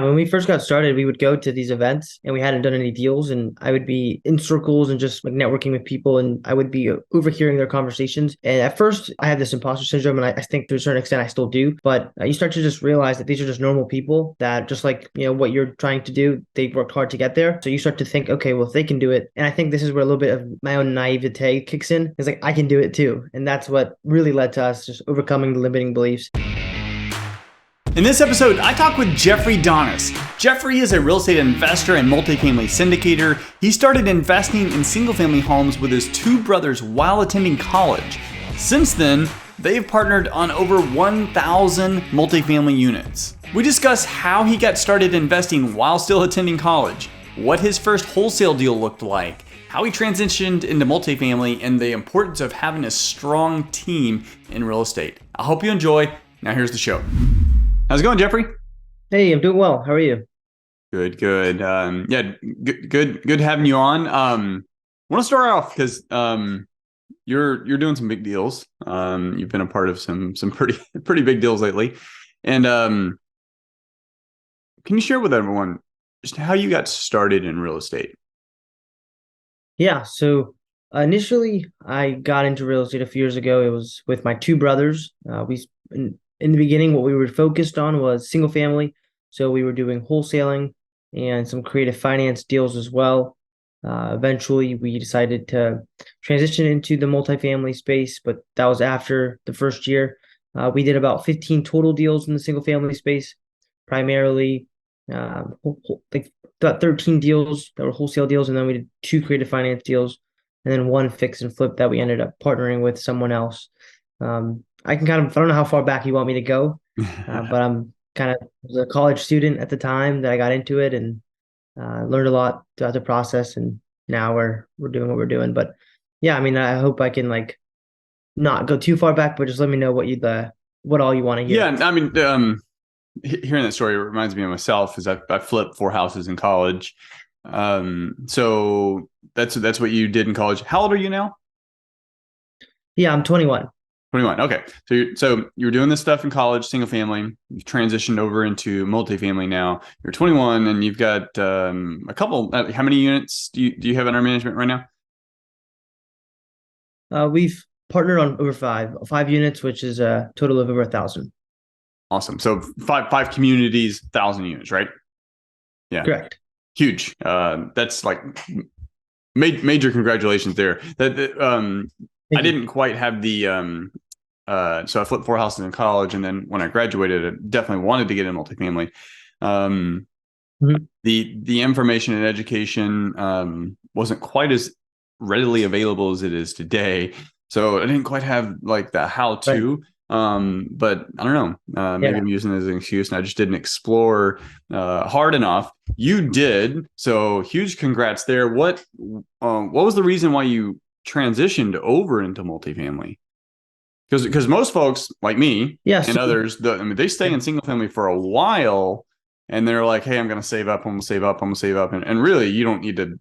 When we first got started, we would go to these events and we hadn't done any deals, and I would be in circles and just like networking with people, and I would be overhearing their conversations. And at first, I had this imposter syndrome, and I think to a certain extent I still do. But you start to just realize that these are just normal people that just like what you're trying to do, they've worked hard to get there. So you start to think, okay, well if they can do it, and I think this is where a little bit of my own naivete kicks in. It's like I can do it too, and that's what really led to us just overcoming the limiting beliefs. In this episode, I talk with Jeffrey Donis. Jeffrey is a real estate investor and multifamily syndicator. He started investing in single-family homes with his two brothers while attending college. Since then, they've partnered on over 1,000 multifamily units. We discuss how he got started investing while still attending college, what his first wholesale deal looked like, how he transitioned into multifamily, and the importance of having a strong team in real estate. I hope you enjoy. Now here's the show. How's it going, Jeffrey? Hey, I'm doing well. How are you? Good. Good having you on. I want to start off because you're doing some big deals. You've been a part of some pretty big deals lately, and can you share with everyone just how you got started in real estate? Yeah, so initially I got into real estate a few years ago. It was with my two brothers. In the beginning, what we were focused on was single family. So we were doing wholesaling and some creative finance deals as well. Eventually, we decided to transition into the multifamily space, but that was after the first year. We did about 15 total deals in the single family space, primarily like about 13 deals that were wholesale deals, and then we did two creative finance deals, and then one fix and flip that we ended up partnering with someone else. I don't know how far back you want me to go, but I'm kind of was a college student at the time that I got into it and learned a lot throughout the process. And now we're doing what we're doing. But yeah, I mean, I hope I can like not go too far back, but just let me know what all you want to hear. Yeah, I mean, hearing that story reminds me of myself. Is I flipped 4 houses in college. So that's what you did in college. How old are you now? Yeah, I'm 21. 21. Okay. So you were doing this stuff in college, single family. You've transitioned over into multifamily now. You're 21 and you've got a couple. How many units do you have under management right now? We've partnered on over five units, which is a total of over 1,000. Awesome. So five communities, 1,000 units, right? Yeah. Correct. Huge. That's like major congratulations there. I didn't quite have the so I flipped 4 houses in college, and then when I graduated, I definitely wanted to get in multifamily. The information and education wasn't quite as readily available as it is today, so I didn't quite have like the how-to. Right. But I don't know. Maybe I'm using it as an excuse, and I just didn't explore hard enough. You did, so huge congrats there. What was the reason why you transitioned over into multifamily? Because most folks like me and others, they stay in single family for a while, and they're like, "Hey, I'm going to save up. I'm going to save up. I'm going to save up." And really, you don't need to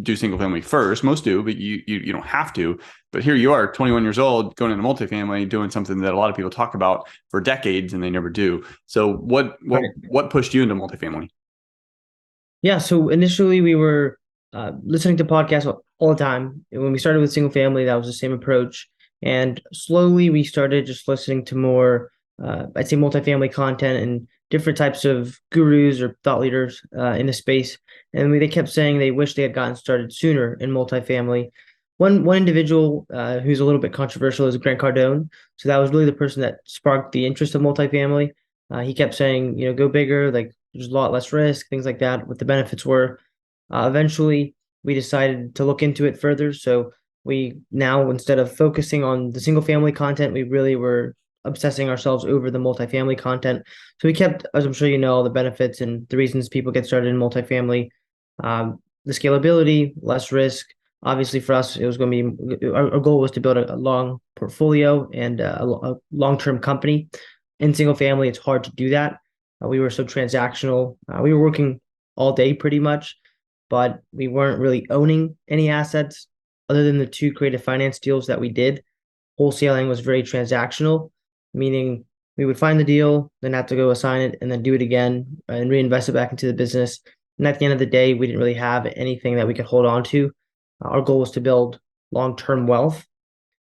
do single family first. Most do, but you don't have to. But here you are, 21 years old, going into multifamily, doing something that a lot of people talk about for decades and they never do. So what pushed you into multifamily? Yeah, so initially we were listening to podcasts all the time. When we started with single family, that was the same approach. And slowly we started just listening to more, I'd say, multifamily content and different types of gurus or thought leaders in the space. And they kept saying they wish they had gotten started sooner in multifamily. One individual who's a little bit controversial is Grant Cardone. So that was really the person that sparked the interest of multifamily. He kept saying, go bigger, like there's a lot less risk, things like that, what the benefits were. Eventually, we decided to look into it further. So we now, instead of focusing on the single family content, we really were obsessing ourselves over the multifamily content. So we kept, as I'm sure you know, all the benefits and the reasons people get started in multifamily, the scalability, less risk. Obviously, for us, it was going to be our goal was to build a long portfolio and a long-term company. In single family, it's hard to do that. We were so transactional. We were working all day pretty much, but we weren't really owning any assets other than the 2 creative finance deals that we did. Wholesaling was very transactional, meaning we would find the deal, then have to go assign it and then do it again and reinvest it back into the business. And at the end of the day, we didn't really have anything that we could hold on to. Our goal was to build long-term wealth,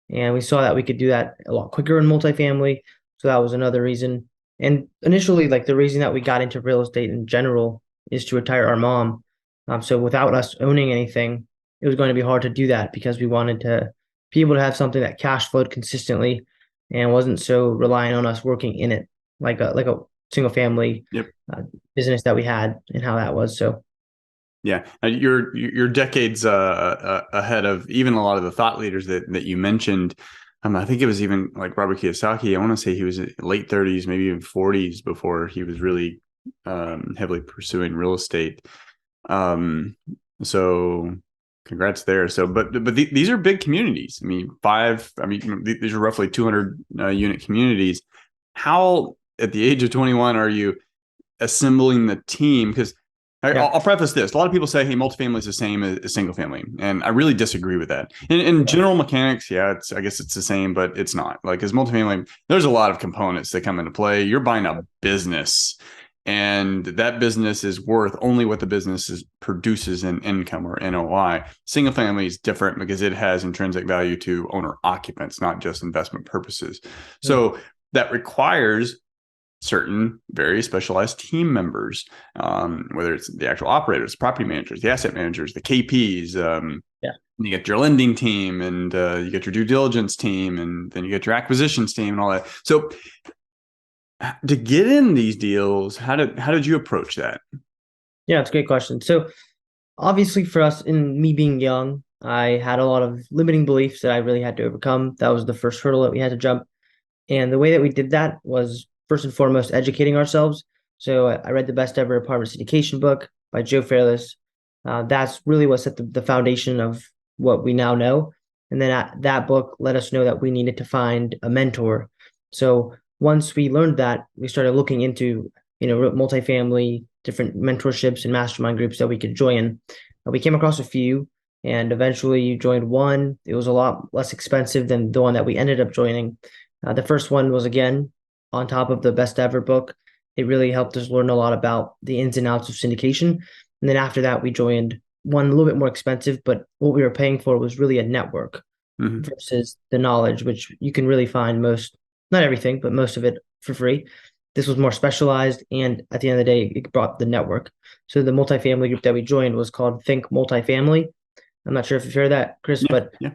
and we saw that we could do that a lot quicker in multifamily. So that was another reason. And initially, like the reason that we got into real estate in general is to retire our mom. So without us owning anything, it was going to be hard to do that because we wanted to be able to have something that cash flowed consistently and wasn't so reliant on us working in it, like a single family Yep. business that we had and how that was. So Yeah, you're decades ahead of even a lot of the thought leaders that you mentioned. I think it was even like Robert Kiyosaki. I want to say he was late 30s, maybe even 40s before he was really heavily pursuing real estate. So congrats there. So, but these are big communities. I mean, these are roughly 200 unit communities. How at the age of 21 are you assembling the team? Because yeah, I'll preface this. A lot of people say, hey, multifamily is the same as single family. And I really disagree with that. In general mechanics, yeah, I guess it's the same, but it's not. Like, as multifamily, there's a lot of components that come into play. You're buying a business, and that business is worth only what the business produces in income or NOI. Single family is different because it has intrinsic value to owner occupants, not just investment purposes. So that requires certain very specialized team members, whether it's the actual operators, property managers, the asset managers, the KPs. yeah. You get your lending team, and you get your due diligence team, and then you get your acquisitions team and all that. So to get in these deals, how did you approach that? Yeah, it's a great question. So obviously for us, in me being young, I had a lot of limiting beliefs that I really had to overcome. That was the first hurdle that we had to jump. And the way that we did that was first and foremost educating ourselves. So I read the Best Ever Apartment Syndication book by Joe Fairless. That's really what set the foundation of what we now know. And then that book let us know that we needed to find a mentor. So once we learned that, we started looking into, multifamily, different mentorships and mastermind groups that we could join. We came across a few, and eventually joined one. It was a lot less expensive than the one that we ended up joining. The first one was, again, on top of the Best Ever book. It really helped us learn a lot about the ins and outs of syndication. And then after that, we joined one a little bit more expensive, but what we were paying for was really a network Mm-hmm. versus the knowledge, which you can really find not everything, but most of it for free. This was more specialized, and at the end of the day, it brought the network. So the multifamily group that we joined was called Think Multifamily. I'm not sure if you've heard that, Chris, Yeah, but yeah.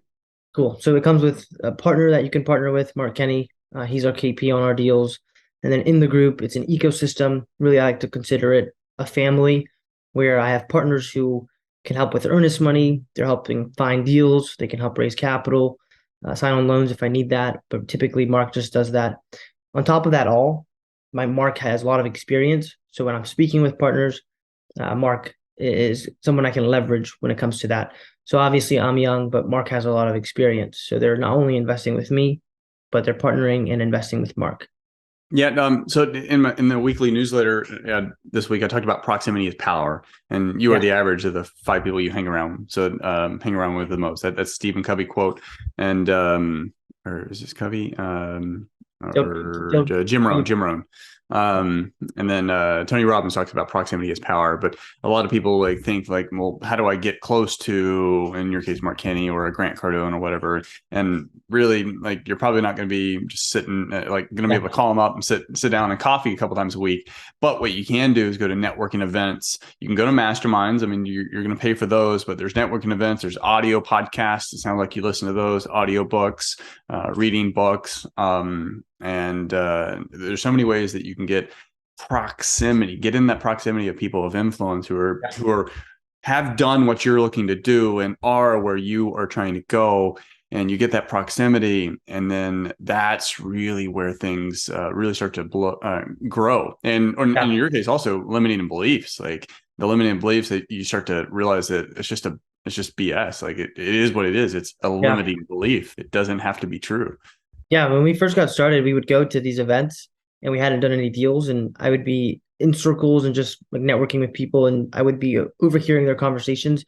cool. So it comes with a partner that you can partner with, Mark Kenny. He's our KP on our deals. And then in the group, it's an ecosystem. Really, I like to consider it a family where I have partners who can help with earnest money. They're helping find deals. They can help raise capital, sign on loans if I need that. But typically, Mark just does that. On top of that, my Mark has a lot of experience. So when I'm speaking with partners, Mark is someone I can leverage when it comes to that. So obviously I'm young, but Mark has a lot of experience. So they're not only investing with me, but they're partnering and investing with Mark. Yeah. So in the weekly newsletter this week, I talked about proximity is power, and you are Yeah. the average of the 5 people you hang around. So hang around with the most. That's Stephen Covey quote, and or is this Covey? Or Jim Rohn. And then Tony Robbins talks about proximity as power. But a lot of people think well, how do I get close to, in your case, Mark Kenny or a Grant Cardone or whatever? And really, you're probably not going to be just sitting, going to be able to call them up and sit down and coffee a couple times a week. But what you can do is go to networking events. You can go to masterminds. I mean, you're going to pay for those, but there's networking events. There's audio podcasts. It sounds like you listen to those, audio books, reading books. And there's so many ways that you can get in that proximity of people of influence who have done what you're looking to do and are where you are trying to go, and you get that proximity, and then that's really where things really start to grow. And in your case, also limiting beliefs, like the limiting beliefs that you start to realize that it's just BS. Like it is what it is. It's a limiting belief. It doesn't have to be true. Yeah, when we first got started, we would go to these events and we hadn't done any deals, and I would be in circles and just networking with people, and I would be overhearing their conversations.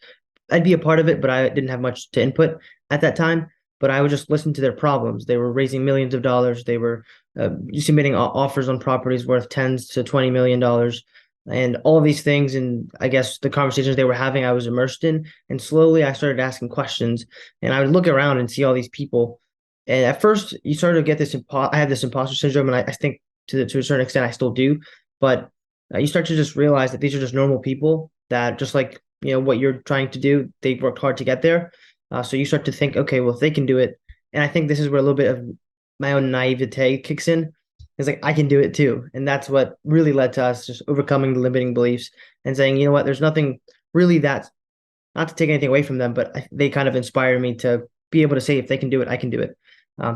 I'd be a part of it, but I didn't have much to input at that time. But I would just listen to their problems. They were raising millions of dollars. They were submitting offers on properties worth tens to $20 million, and all of these things. And I guess the conversations they were having, I was immersed in. And slowly I started asking questions, and I would look around and see all these people. And at first, you sort of get I had this imposter syndrome, and I think to a certain extent, I still do. But you start to just realize that these are just normal people that, just like what you're trying to do, they've worked hard to get there. So you start to think, okay, well, if they can do it, and I think this is where a little bit of my own naivete kicks in. It's like I can do it too, and that's what really led to us just overcoming the limiting beliefs and saying, you know what, there's nothing really that, not to take anything away from them, but they kind of inspired me to be able to say, if they can do it, I can do it.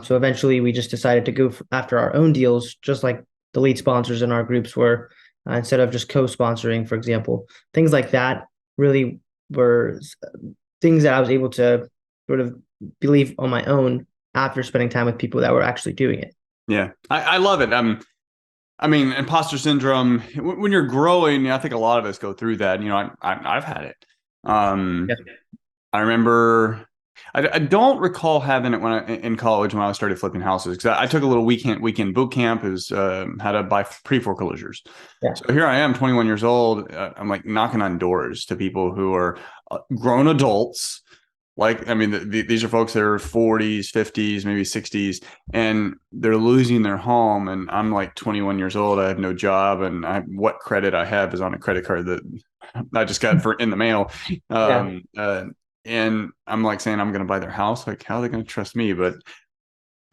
So eventually, we just decided to go after our own deals, just like the lead sponsors in our groups were, instead of just co-sponsoring, for example. Things like that really were things that I was able to sort of believe on my own after spending time with people that were actually doing it. Yeah, I love it. I mean, imposter syndrome, when you're growing, I think a lot of us go through that. I've had it. Yeah. I remember, I don't recall having it in college when I started flipping houses, because I took a little weekend boot camp. It was how to buy pre-foreclosures. Yeah. So here I am, 21 years old. I'm like knocking on doors to people who are grown adults. Like, I mean, these are folks that are 40s, 50s, maybe 60s, and they're losing their home. And I'm like 21 years old. I have no job, and what credit I have is on a credit card that I just got in the mail. Yeah. And I'm like saying I'm going to buy their house. Like, how are they going to trust me? But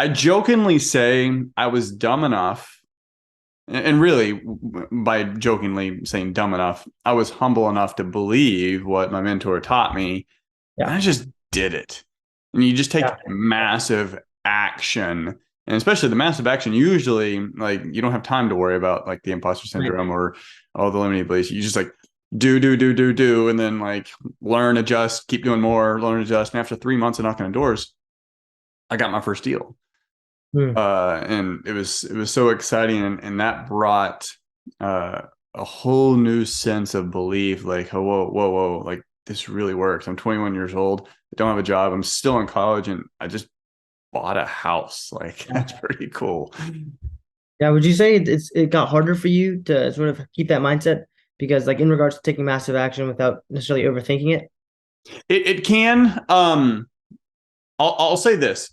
I jokingly say I was dumb enough, and really, by jokingly saying dumb enough, I was humble enough to believe what my mentor taught me. And Yeah. I just did it. And you just take Yeah. massive action. And especially the massive action, usually, like, you don't have time to worry about like the imposter Right. syndrome or all the limiting beliefs. You just like do, and then like learn, adjust, keep doing more, learn, adjust. And after 3 months of knocking on doors, I got my first deal. Hmm. And it was so exciting, and that brought a whole new sense of belief. Like, oh, whoa, like, this really works. I'm 21 years old. I don't have a job. I'm still in college, and I just bought a house. Like, Yeah. that's pretty cool. Yeah. Would you say it got harder for you to sort of keep that mindset? Because, like, in regards to taking massive action without necessarily overthinking it? It can. I'll say this: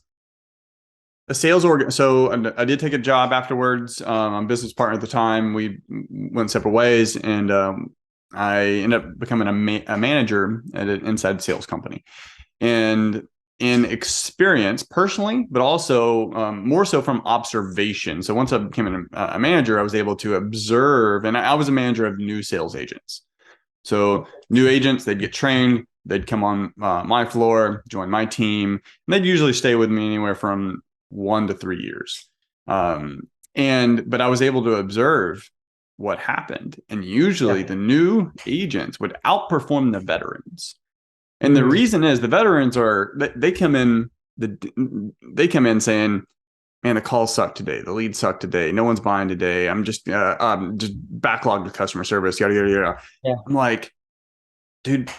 a sales organ. So I did take a job afterwards. I'm a business partner at the time. We went separate ways, and I ended up becoming a manager at an inside sales company. And in experience personally, but also more so from observation. So once I became a manager, I was able to observe, and I was a manager of new sales agents. So new agents, they'd get trained, they'd come on my floor, join my team, and they'd usually stay with me anywhere from 1 to 3 years. But I was able to observe what happened, and usually Yeah. the new agents would outperform the veterans. And the Mm. reason is the veterans they come in saying, man, the calls suck today. The leads suck today. No one's buying today. I'm just backlogged with customer service. Yada, yada, yada. Yeah. I'm like, dude.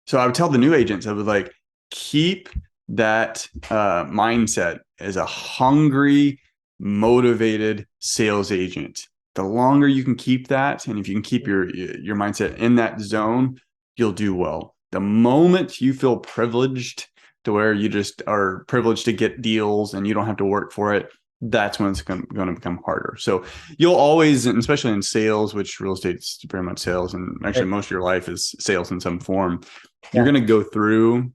So I would tell the new agents, I would like, keep that mindset as a hungry, motivated sales agent. The longer you can keep that, and if you can keep your mindset in that zone, you'll do well. The moment you feel privileged, to where you just are privileged to get deals and you don't have to work for it, that's when it's going to become harder. So you'll always, and especially in sales, which real estate's very much sales, and actually Right. most of your life is sales in some form, you're Yeah. going to go through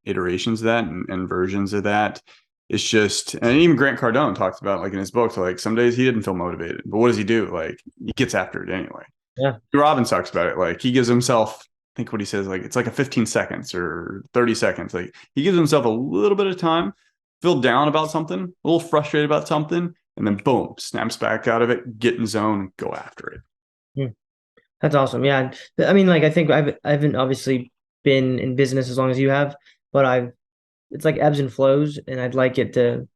iterations of that, and versions of that. It's just, and even Grant Cardone talks about, like, in his book, like, some days he didn't feel motivated, but what does he do? Like, he gets after it anyway. Yeah. Robbins talks about it. Like, he gives himself, I think what he says, like, it's like a 15 seconds or 30 seconds. Like, he gives himself a little bit of time, feel down about something, a little frustrated about something, and then boom, snaps back out of it, get in zone, go after it. Mm. That's awesome. Yeah. I mean, like, I think I haven't obviously been in business as long as you have, but it's like ebbs and flows, and I'd like it to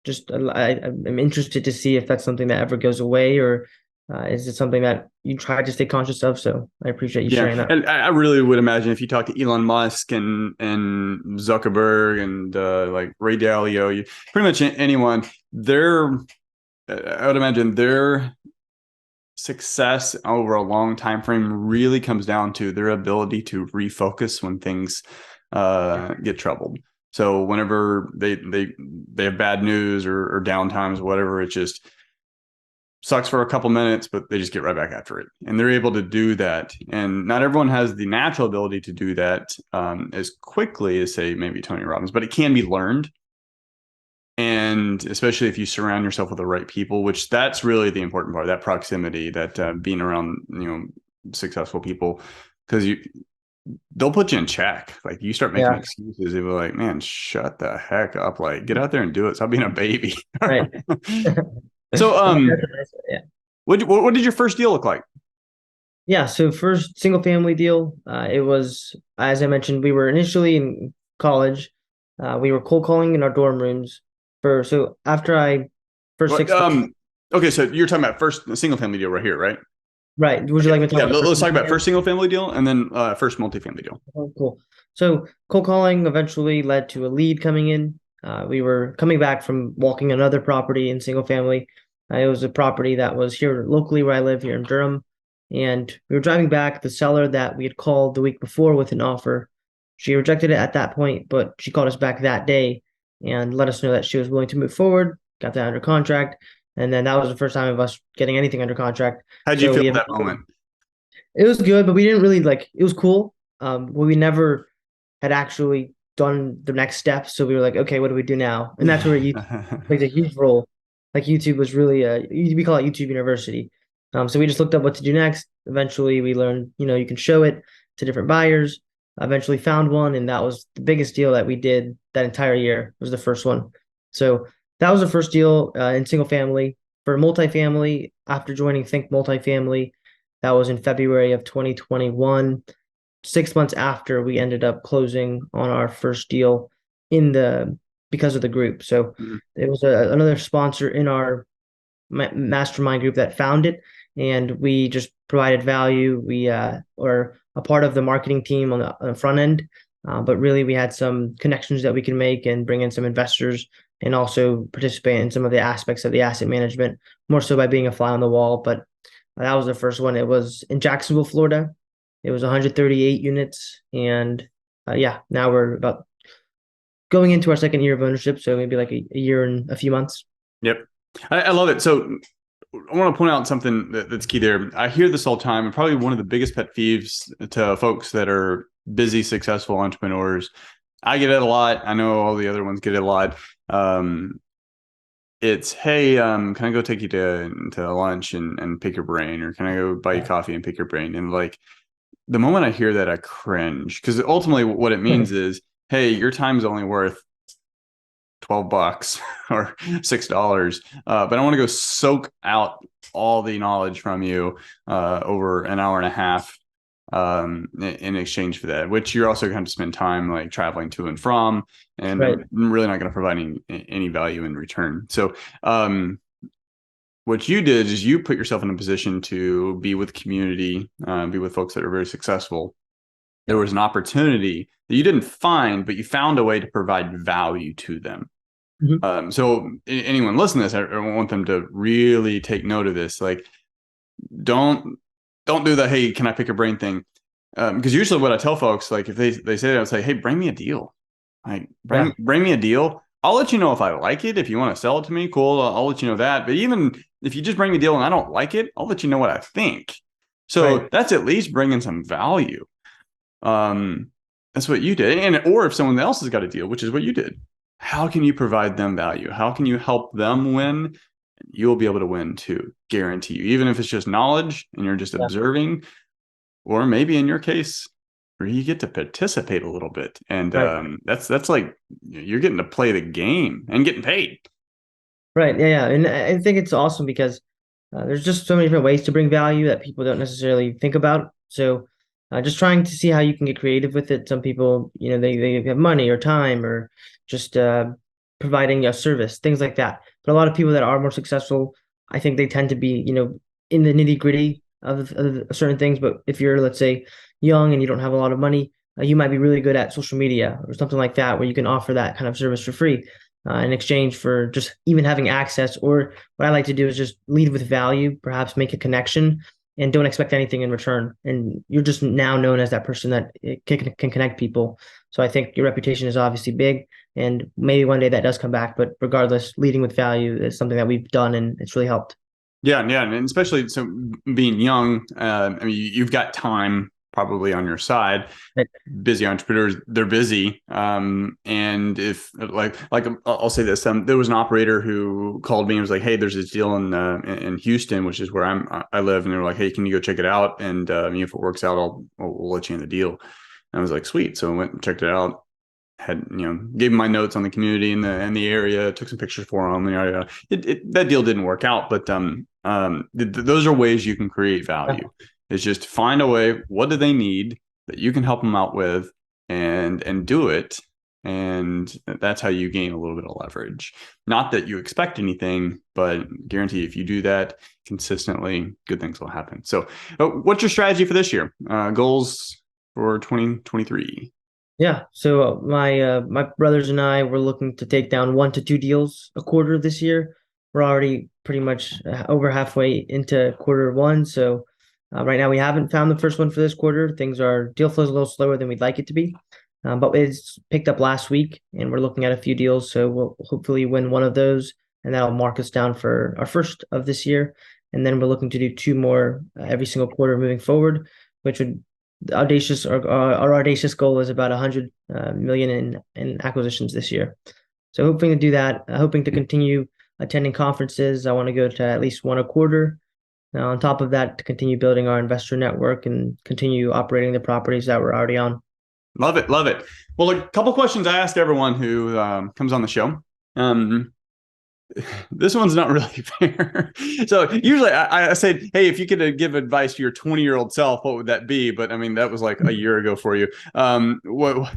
just, I'm interested to see if that's something that ever goes away, or Is it something that you try to stay conscious of? So I appreciate you Yeah, sharing that. and I really would imagine if you talk to Elon Musk and Zuckerberg and like Ray Dalio, pretty much anyone, I would imagine their success over a long time frame really comes down to their ability to refocus when things get troubled. So whenever they have bad news or downtimes, whatever, it just sucks for a couple minutes, but they just get right back after it. And they're able to do that. And not everyone has the natural ability to do that as quickly as, say, maybe Tony Robbins, but it can be learned. And especially if you surround yourself with the right people, which that's really the important part, that proximity, that being around, successful people, because they'll put you in check. Like you start making Yeah, excuses, they were like, man, shut the heck up. Like get out there and do it. Stop being a baby. right. So, That's a nice, yeah. what did your first deal look like? Yeah, so first single family deal, it was, as I mentioned, we were initially in college. We were cold calling in our dorm rooms so after I first What, 6 months, okay, so you're talking about first single family deal right here, right? right? Would you Okay, like me to talk yeah. about the first Let's talk about multifamily? first single family deal and then first multifamily deal. Oh, cool. So cold calling eventually led to a lead coming in. We were coming back from walking another property in single family. It was a property that was here locally where I live here in Durham. And we were driving back. The seller that we had called the week before with an offer, she rejected it at that point, but she called us back that day and let us know that she was willing to move forward, got that under contract. And then that was the first time of us getting anything under contract. How'd you So feel we at that eventually moment? it was good, but we didn't really like it was cool. But we never had actually done the next step. So we were like, okay, what do we do now? And that's where YouTube plays a huge role. Like YouTube was really we call it YouTube University. So we just looked up what to do next. Eventually we learned, you can show it to different buyers. Eventually found one, and that was the biggest deal that we did that entire year was the first one. So that was the first deal in single family. For multifamily, after joining Think Multifamily, that was in February of 2021. 6 months after we ended up closing on our first deal in the because of the group. So Mhm. it was another sponsor in our mastermind group that found it, and we just provided value. We were a part of the marketing team on the front end, but really we had some connections that we can make and bring in some investors and also participate in some of the aspects of the asset management, more so by being a fly on the wall. But that was the first one. It was in Jacksonville, Florida. It was 138 units, and yeah, now we're about going into our second year of ownership, so maybe like a year and a few months. Yep. I love it. So I want to point out something that's key there. I hear this all the time, and probably one of the biggest pet peeves to folks that are busy, successful entrepreneurs. I get it a lot. I know all the other ones get it a lot. Um, it's, hey, can I go take you to lunch and pick your brain, or can I go buy you coffee and pick your brain? And like the moment I hear that, I cringe, because ultimately what it means is, hey, your time is only worth $12 or $6, but I want to go soak out all the knowledge from you over an hour and a half in exchange for that, which you're also going to spend time like traveling to and from, and Right. I'm really not going to provide any value in return. So what you did is you put yourself in a position to be with community, be with folks that are very successful. There was an opportunity that you didn't find, but you found a way to provide value to them. Mhm. So anyone listening to this, I want them to really take note of this. Like, don't do the, hey, can I pick your brain thing? Because usually what I tell folks, like if they say that, I would say, hey, bring me a deal. Like Yeah. bring me a deal. I'll let you know if I like it. If you want to sell it to me, cool. I'll let you know that. But even if you just bring me a deal and I don't like it, I'll let you know what I think. So Right. that's at least bringing some value. Um, that's what you did. And or if someone else has got a deal, which is what you did, how can you provide them value? How can you help them win? You'll be able to win too, guarantee you. Even if it's just knowledge and you're just Yeah. observing, or maybe in your case, where you get to participate a little bit, and Right. that's like you're getting to play the game and getting paid. Right. Yeah. Yeah. And I think it's awesome because there's just so many different ways to bring value that people don't necessarily think about. So just trying to see how you can get creative with it. Some people, they have money or time or just providing a service, things like that. But a lot of people that are more successful, I think they tend to be, in the nitty gritty of certain things. But if you're, let's say, young and you don't have a lot of money, you might be really good at social media or something like that, where you can offer that kind of service for free in exchange for just even having access. Or what I like to do is just lead with value, perhaps make a connection, and don't expect anything in return. And you're just now known as that person that can connect people. So I think your reputation is obviously big, and maybe one day that does come back. But regardless, leading with value is something that we've done, and it's really helped. Yeah, yeah, and especially so being young, I mean, you've got time probably on your side. Right. Busy entrepreneurs, they're busy. And if like I'll say this, there was an operator who called me and was like, "Hey, there's this deal in Houston, which is where I live," and they were like, "Hey, can you go check it out? And if it works out, we'll let you in the deal." And I was like, "Sweet." So I went and checked it out. Had gave him my notes on the community and the area, took some pictures for him. That deal didn't work out, but those are ways you can create value. It's just find a way. What do they need that you can help them out with, and do it. And that's how you gain a little bit of leverage. Not that you expect anything, but guarantee if you do that consistently, good things will happen. So, what's your strategy for this year? Goals for 2023? Yeah. So my brothers and I were looking to take down 1 to 2 deals a quarter this year. We're already pretty much over halfway into quarter 1. So right now we haven't found the first one for this quarter. Deal flow is a little slower than we'd like it to be, but it's picked up last week, and we're looking at a few deals. So we'll hopefully win one of those, and that'll mark us down for our first of this year. And then we're looking to do 2 more every single quarter moving forward, which would our audacious goal is about 100 million in acquisitions this year. So hoping to do that, hoping to continue attending conferences. I want to go to at least 1 a quarter. Now, on top of that, to continue building our investor network and continue operating the properties that we're already on. Love it. Love it. Well, a couple questions I ask everyone who comes on the show. This one's not really fair. So usually I say, "Hey, if you could give advice to your 20-year-old self, what would that be?" But I mean, that was like a year ago for you. What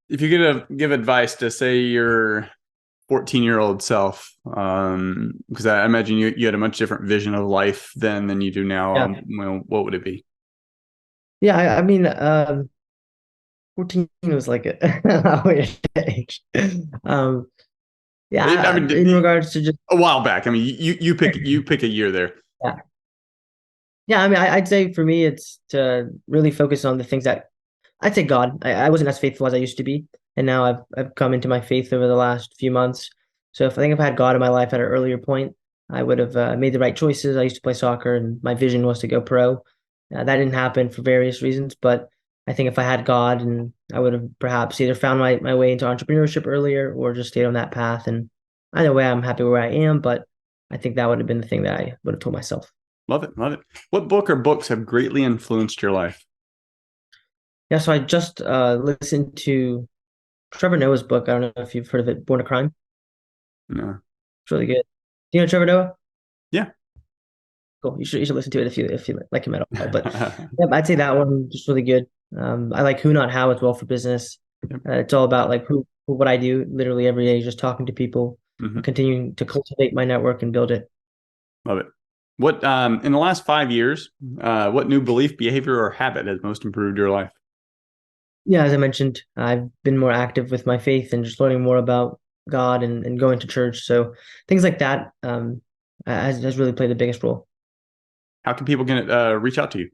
if you could give advice to, say, your 14-year-old self? Because I imagine you had a much different vision of life then than you do now. Yeah. What would it be? Yeah, I mean, 14 was like a weird age. Yeah, I mean, in regards to just a while back. I mean, you pick a year there. yeah, yeah. I mean, I'd say for me, it's to really focus on the things that I'd say God. I wasn't as faithful as I used to be, and now I've come into my faith over the last few months. So if I had God in my life at an earlier point, I would have made the right choices. I used to play soccer, and my vision was to go pro. That didn't happen for various reasons, but I think if I had God, and I would have perhaps either found my way into entrepreneurship earlier or just stayed on that path. And either way, I'm happy where I am, but I think that would have been the thing that I would have told myself. Love it. Love it. What book or books have greatly influenced your life? Yeah, so I just listened to Trevor Noah's book. I don't know if you've heard of it, Born a Crime. No. It's really good. Do you know Trevor Noah? Yeah. Cool. You should listen to it if you like him at all. But yeah, I'd say that one just really good. I like Who Not How as well for business. Yep. It's all about like what I do literally every day, just talking to people, continuing to cultivate my network and build it. Love it. What in the last 5 years, what new belief, behavior, or habit has most improved your life? Yeah, as I mentioned, I've been more active with my faith and just learning more about God and going to church. So things like that has really played the biggest role. How can people reach out to you?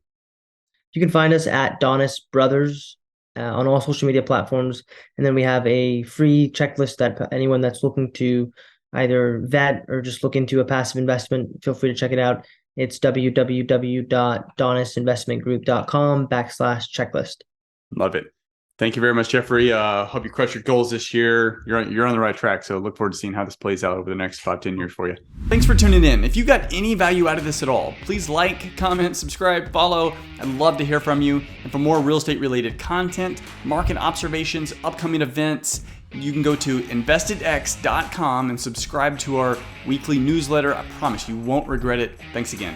You can find us at Donis Brothers on all social media platforms. And then we have a free checklist that anyone that's looking to either vet or just look into a passive investment, feel free to check it out. It's www.donisinvestmentgroup.com/checklist. Love it. Thank you very much, Jeffrey. Hope you crush your goals this year. You're on the right track. So look forward to seeing how this plays out over the next 5-10 years for you. Thanks for tuning in. If you got any value out of this at all, please like, comment, subscribe, follow. I'd love to hear from you. And for more real estate related content, market observations, upcoming events, you can go to investedx.com and subscribe to our weekly newsletter. I promise you won't regret it. Thanks again.